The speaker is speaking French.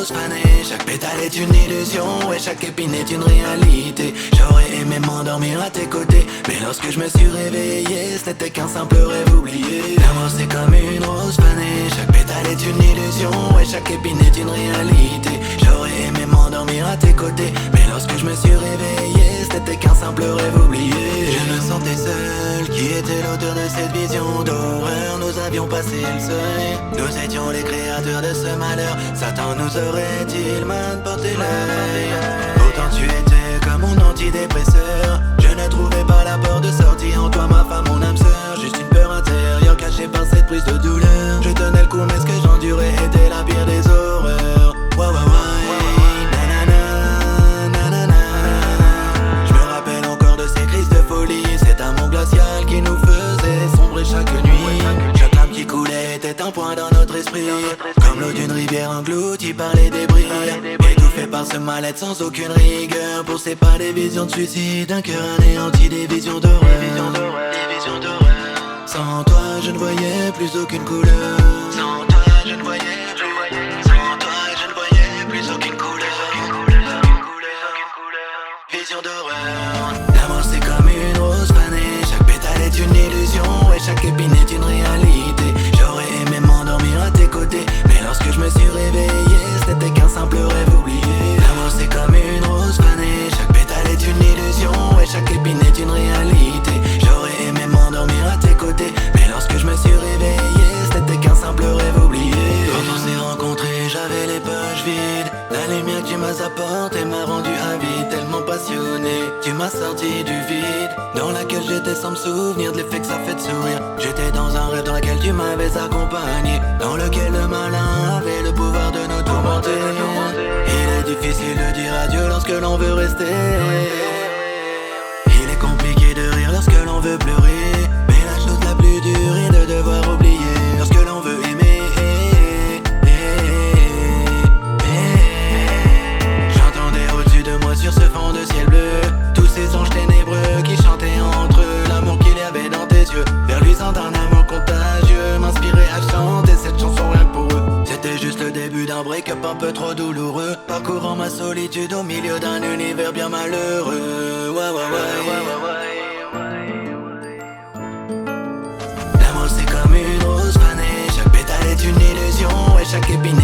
rose fanée, chaque pétale est une illusion, et chaque épine est une réalité. J'aurais aimé m'endormir à tes côtés, mais lorsque je me suis réveillé, ce n'était qu'un simple rêve oublié. L'amour c'est comme une rose fanée, chaque pétale est une illusion, et chaque épine est une réalité. J'aurais aimé m'endormir à tes côtés, mais lorsque je me suis réveillé, ce n'était qu'un simple rêve oublié. Je me sentais seul, qui était l'auteur de cette vision d'horreur? Nous avions passé le seuil, nous étions les créateurs de ce malheur. Satan nous aurait-il mal porté l'œil? Pourtant tu étais comme mon antidépresseur. Je ne trouvais pas la porte de sortie en toi, ma femme, mon âme sœur. Juste une peur intérieure cachée par cette prise de douleur. Je tenais le coup mais ce que j'endurais était la pire des horreurs. Ouais ouais ouais, nanana, nanana. Je me rappelle encore de ces crises de folie, cet amour glacial qui nous faisait sombrer chaque nuit. Chaque lame qui coulait était un point dans notre esprit, comme l'eau d'une rivière engloutie par les débris, étouffé par ce mal-être sans aucune rigueur. Poussé par des visions de suicide, un cœur anéanti, des visions d'horreur. Sans toi je ne voyais plus aucune couleur. Sans toi je ne voyais plus aucune couleur. Vision d'horreur. L'amour c'est comme une rose fanée, chaque pétale est une illusion, et chaque épine est une réalité. J'aurais aimé m'endormir à tes côtés, mais lorsque je me suis réveillé, ce n'était qu'un simple rêve oublié. L'amour c'est comme une rose fanée, chaque pétale est une illusion, et chaque épine est une réalité. J'aurais aimé m'endormir à tes côtés, mais lorsque je me suis réveillé, ce n'était qu'un simple rêve oublié. Quand on s'est rencontrés, j'avais les poches vides. La lumière que tu m'as apportée m'a rendu avide, tellement passionné. Tu m'as sorti du vide dans laquelle j'étais sans me souvenir de l'effet que ça fait de sourire. J'étais dans un rêve dans lequel tu m'avais accompagné, dans lequel le malin avait le pouvoir de nous tourmenter. Il est difficile de dire adieu lorsque l'on veut rester. Il est compliqué de rire lorsque l'on veut pleurer, mais la chose la plus dure est de devoir oublier lorsque l'on veut aimer. J'entendais au-dessus de moi sur ce fond de ciel bleu tous ces anges ténébreux qui chantaient entre eux l'amour qu'il y avait dans tes yeux. Vers lui sans un amour contagieux m'inspirait à chanter cette chanson rien que pour eux. C'était juste le début d'un break-up un peu trop douloureux, parcourant ma solitude au milieu d'un univers bien malheureux. Ouais ouais ouais. L'amour c'est comme une rose fanée, chaque pétale est une illusion, et chaque épine